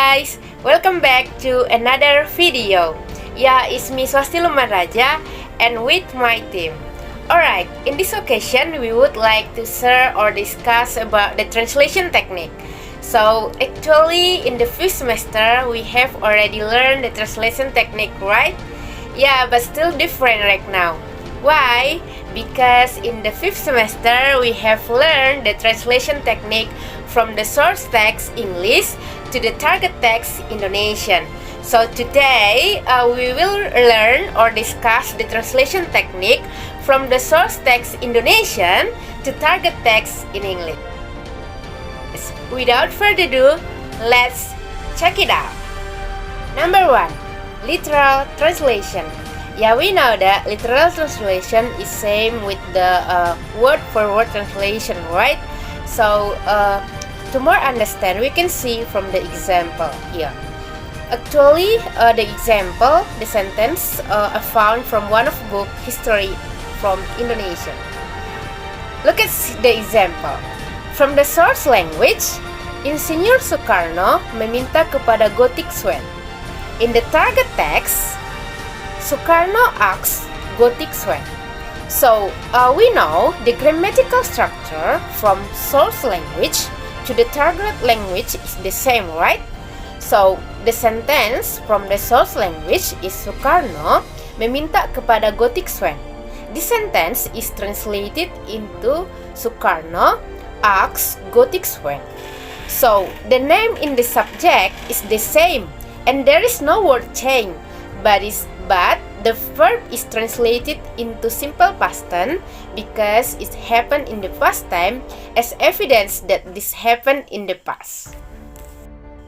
guys, welcome back to another video. Yeah, it's me Swasti Luman Raja and with my team. Alright, in this occasion we would like to share or discuss about the translation technique. So actually in the first semester we have already learned the translation technique, right? Yeah, but still different right now. Why? Because in the fifth semester we have learned the translation technique from the source text English to the target text Indonesian. So today we will learn or discuss the translation technique from the source text Indonesian to target text in English. Without further ado, let's check it out. Number 1. Literal translation. Yeah, we know that literal translation is same with the word-for-word translation, right? So, to more understand, we can see from the example here. Actually, the example, the sentence, I found from one of book history from Indonesia. Look at the example. From the source language, Insinyur Soekarno meminta kepada Gotik Swan. In the target text, Soekarno asks Gotik Swan. So, we know the grammatical structure from source language to the target language is the same, right? So, the sentence from the source language is Soekarno meminta kepada Gotik Swan. This sentence is translated into Soekarno asks Gotik Swan. So, the name in the subject is the same and there is no word change, but the verb is translated into simple past tense because it happened in the past time as evidence that this happened in the past.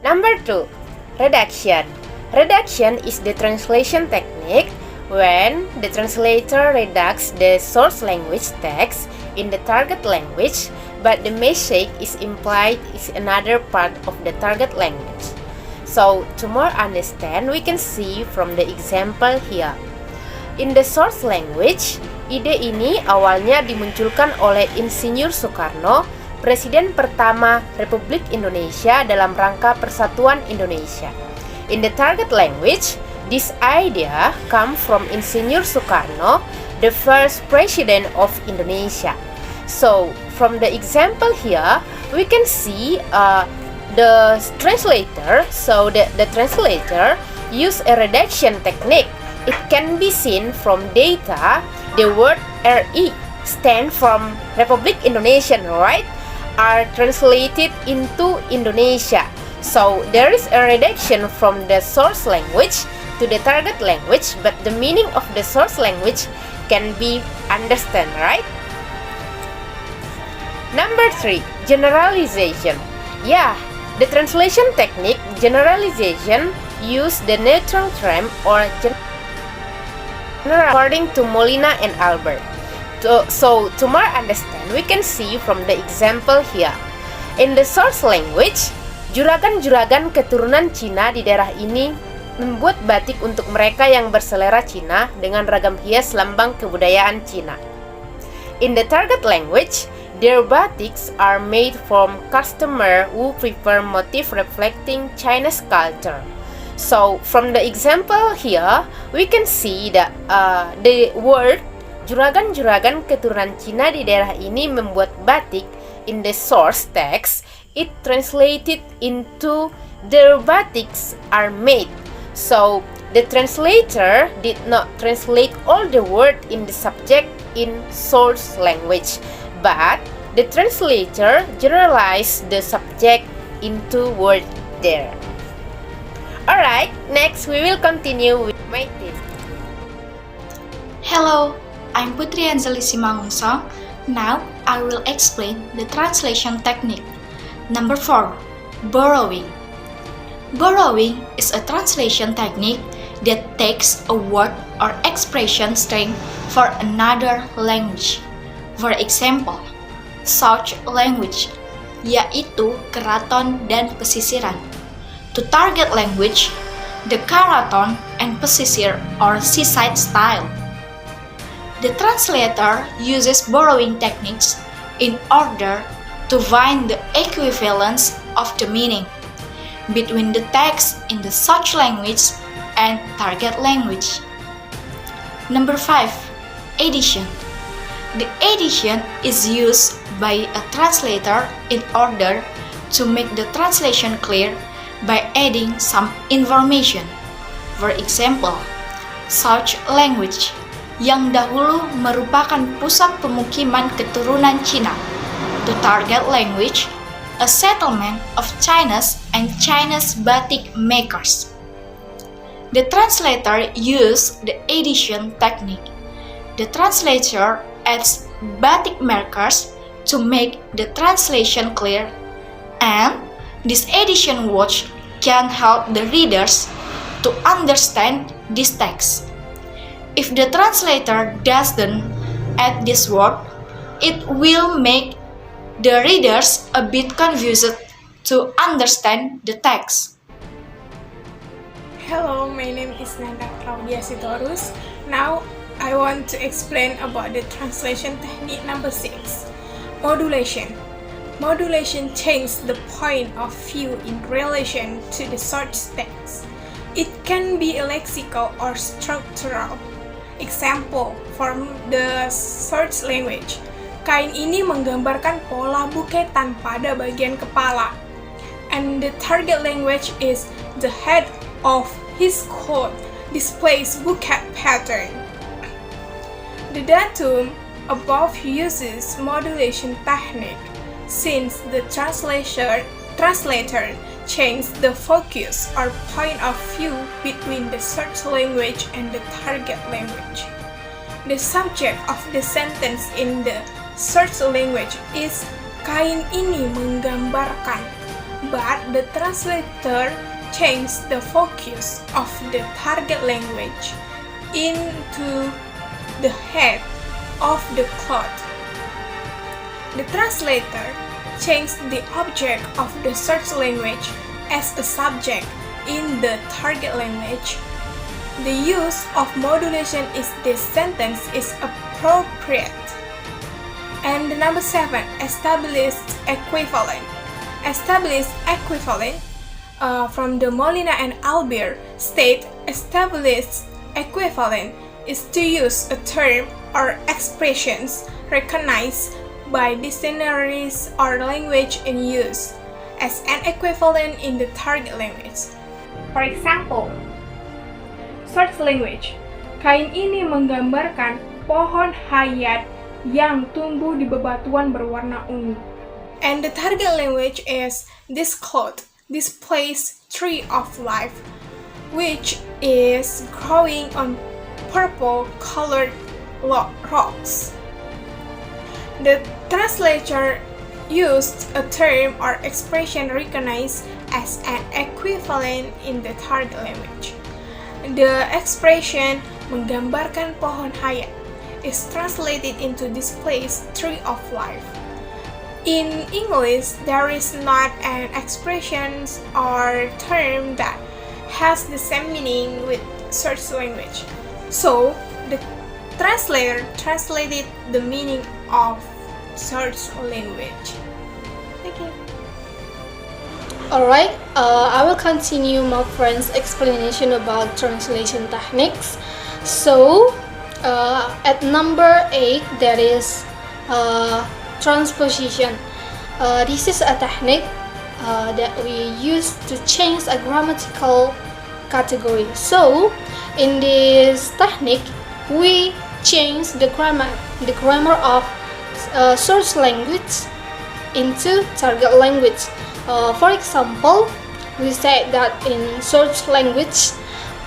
Number 2. Reduction. Reduction is the translation technique when the translator reduces the source language text in the target language, but the message is implied is another part of the target language. So, to more understand, we can see from the example here. In the source language, ide ini awalnya dimunculkan oleh Insinyur Soekarno, Presiden pertama Republik Indonesia dalam rangka Persatuan Indonesia. In the target language, this idea come from Insinyur Soekarno, the first President of Indonesia. So, from the example here, we can see the translator, so the translator use a reduction technique. It can be seen from data, the word RI stand from Republik Indonesia, right, are translated into Indonesia. So there is a reduction from the source language to the target language, but the meaning of the source language can be understood, right? Number 3. Generalization. Yeah, the translation technique generalization use the neutral term or general according to Molina and Albert. So to more understand, we can see from the example here. In the source language, juragan-juragan keturunan Cina di daerah ini membuat batik untuk mereka yang berselera Cina dengan ragam hias lambang kebudayaan Cina. In the target language, their batiks are made from customers who prefer motif reflecting Chinese culture. So, from the example here, we can see that the word juragan-juragan keturunan Cina di daerah ini membuat batik in the source text, it translated into their batiks are made. So, the translator did not translate all the word in the subject in source language, but the translator generalized the subject into word there. Alright, next we will continue with my team. Hello, I'm Putri Anjali Simangunsong. Now I will explain the translation technique. Number 4. Borrowing. Borrowing is a translation technique that takes a word or expression string for another language. For example, South language, yaitu keraton dan pesisiran. To target language, the keraton and pesisir or seaside style. The translator uses borrowing techniques in order to find the equivalence of the meaning. between the text in the search language and target language. Number 5. Edition. The edition is used by a translator in order to make the translation clear by adding some information. For example, search language yang dahulu merupakan pusat pemukiman keturunan Cina, to target language, a settlement of Chinese and Chinese batik makers. The translator used the edition technique. The translator adds batik makers to make the translation clear, and this edition watch can help the readers to understand this text. If the translator doesn't add this word, it will make the readers a bit confused to understand the text. Hello, my name is Nanda Claudia Sitorus. Now, I want to explain about the translation technique number 6, modulation. Modulation changes the point of view in relation to the search text. It can be lexical or structural. Example, from the search language. Kain ini menggambarkan pola buketan pada bagian kepala. And the target language is the head of his coat displays buket pattern. The datum above uses modulation technique since the translator changed the focus or point of view between the search language and the target language. The subject of the sentence in the search language is kain ini menggambarkan, but the translator changed the focus of the target language into the head of the cloth. The translator changed the object of the search language as a subject in the target language. The use of modulation in this sentence is appropriate. And number 7, established equivalent. Established equivalent from the Molina and Albert state established equivalent is to use a term or expressions recognized by dictionaries or language in use as an equivalent in the target language. For example, search language. Kain ini menggambarkan pohon hayat yang tumbuh di bebatuan berwarna ungu. And the target language is this cloth displays tree of life, which is growing on purple colored rocks. The translator used a term or expression recognized as an equivalent in the target language. The expression menggambarkan pohon hayat is translated into displays tree of life. In English, there is not an expression or term that has the same meaning with search language. So, the translator translated the meaning of search language. Thank you. Alright, I will continue my friend's explanation about translation techniques. So, at number 8, there is transposition. This is a technique that we use to change a grammatical category. So, in this technique, we change the grammar of source language into target language. For example, we said that in source language,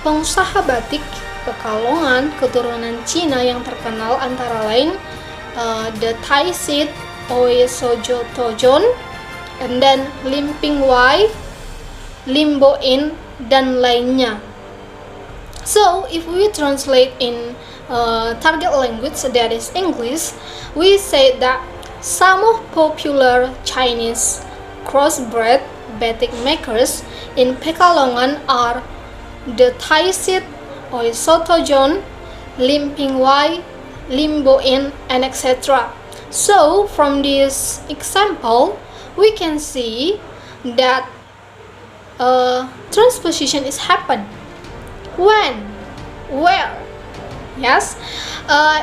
pengusaha batik Pekalongan keturunan Cina yang terkenal antara lain the Taisit Oi Sojo Tojon, and then Limping Wai, Limbo In, dan lainnya. So, if we translate in target language, that is English, we say that some of popular Chinese crossbred batik makers in Pekalongan are the Taisit Oi Sotojon, Limping Wai, Limbo In, and etc. So, from this example, we can see that transposition is happen. When? Where? Yes,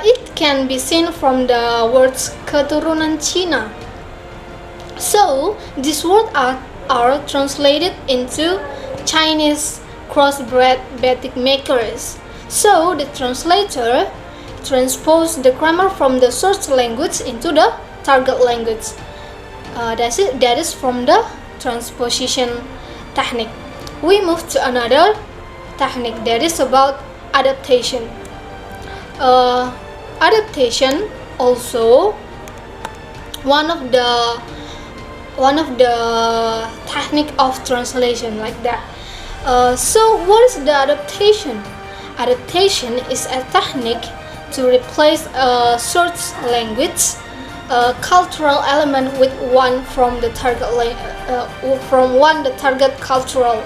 it can be seen from the words keturunan Cina. So these words are translated into Chinese crossbred batik makers. So the translator transposed the grammar from the source language into the target language. That is from the transposition technique. We move to another technique that is about adaptation. Adaptation also one of the technique of translation like that. So what is the adaptation? Adaptation is a technique to replace a source language cultural element with one from the target cultural.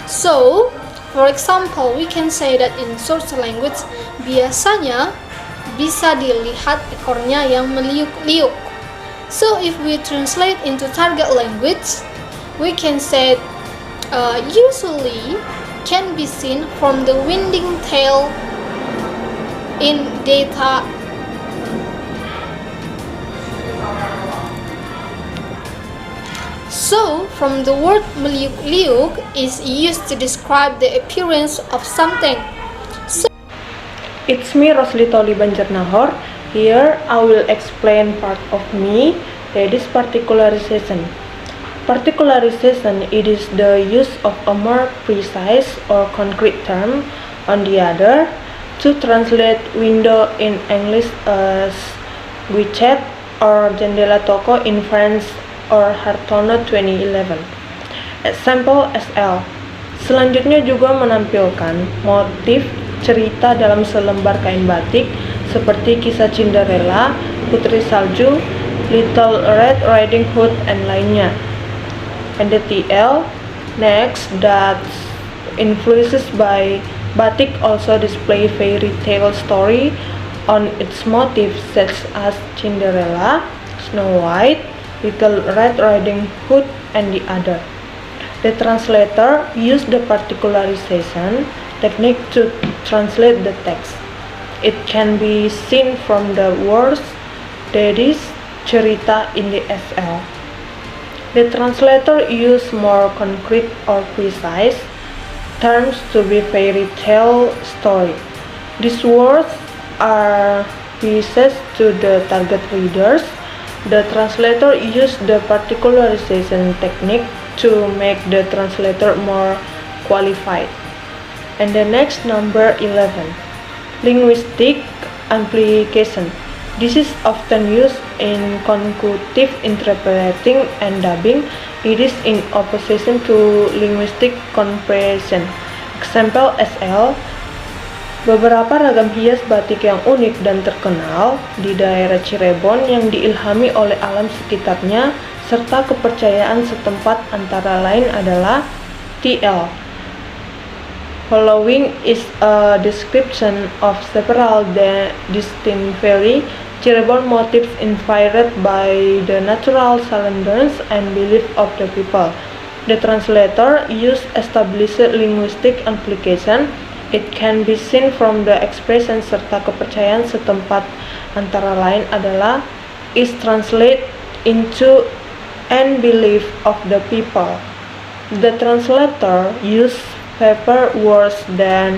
So for example, we can say that in source language biasanya bisa dilihat ekornya yang meliuk-liuk. So if we translate into target language, we can say usually can be seen from the winding tail in data. So, from the word meliuk-liuk is used to describe the appearance of something. It's me, Rosli Toli Banjarnahor. Here, I will explain part of me, that is particularization. Particularization, it is the use of a more precise or concrete term on the other to translate window in English as WeChat or jendela toko in French or Hartono 2011. Example SL. Selanjutnya juga menampilkan motif cerita dalam selembar kain batik seperti kisah Cinderella, Putri Salju, Little Red Riding Hood, and lainnya. And the TL next that influences by batik also display fairy tale story on its motifs such as Cinderella, Snow White, Little Red Riding Hood, and the other. The translator used the particularization technique to translate the text. It can be seen from the words that is cerita in the SL. The translator used more concrete or precise terms to be fairy tale story. These words are pieces to the target readers. The translator used the particularization technique to make the translator more qualified. And the next number 11, linguistic amplification. This is often used in consecutive interpreting and dubbing. It is in opposition to linguistic compression. Example SL. Beberapa ragam hias batik yang unik dan terkenal di daerah Cirebon yang diilhami oleh alam sekitarnya serta kepercayaan setempat antara lain adalah TL. Following is a description of several distinctly Cirebon motifs inspired by the natural surroundings and belief of the people. The translator used established linguistic implication. It can be seen from the expression serta kepercayaan setempat antara lain adalah is translate into and belief of the people. The translator used fewer words than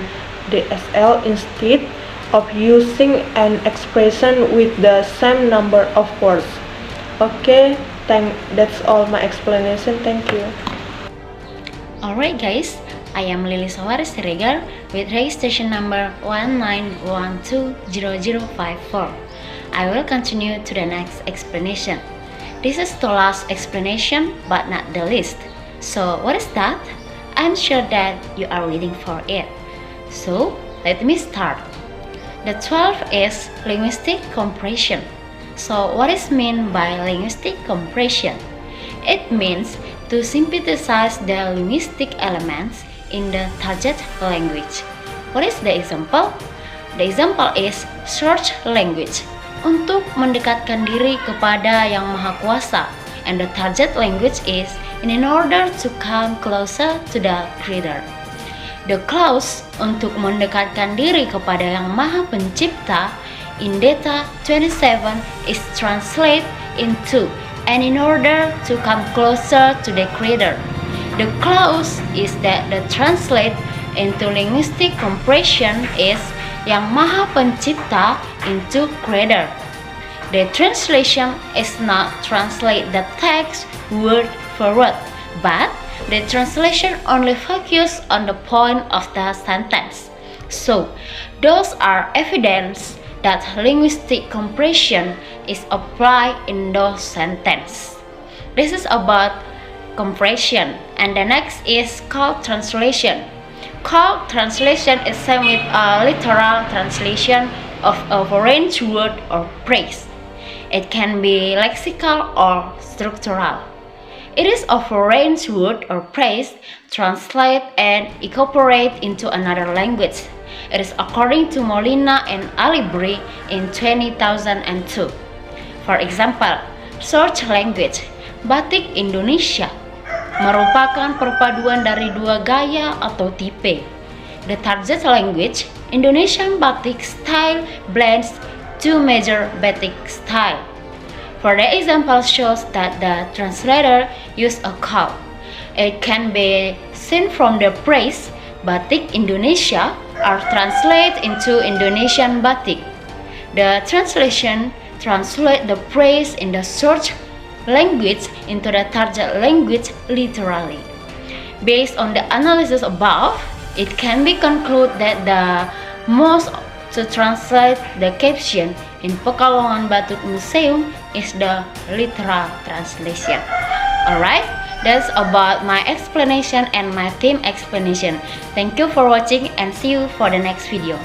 the SL instead of using an expression with the same number of words. Okay, that's all my explanation. Thank you. Alright guys, I am Lily Sawari Siregar with registration number 19120054. I will continue to the next explanation. This is the last explanation but not the least. So what is that? I'm sure that you are waiting for it. So let me start. The 12 is linguistic compression. So what is meant by linguistic compression? It means to synthesize the linguistic elements in the target language. What is the example? The example is search language. Untuk mendekatkan diri kepada Yang Maha Kuasa. and the target language is in order to come closer to the creator. The clause untuk mendekatkan diri kepada Yang Maha Pencipta in data 27 is translated into and in order to come closer to the creator. The clause is that the translate into linguistic compression is Yang Maha Pencipta into creator. The translation is not translate the text word for word, but the translation only focus on the point of the sentence. So, those are evidence that linguistic compression is applied in those sentences. This is about compression, and the next is called translation. Called translation is same with a literal translation of a foreign word or phrase. It can be lexical or structural. It is a foreign word or phrase translate and incorporate into another language. It is according to Molina and Alibri in 2002. For example, search language, batik Indonesia merupakan perpaduan dari dua gaya atau tipe. The target language, Indonesian batik style blends two major batik style. For the example shows that the translator used a call. It can be seen from the phrase batik Indonesia are translated into Indonesian batik. The translation translate the phrase in the search language into the target language literally. Based on the analysis above, it can be concluded that the most to translate the caption in Pekalongan Batik Museum is the literal translation. Alright, that's about my explanation and my team explanation. Thank you for watching and see you for the next video.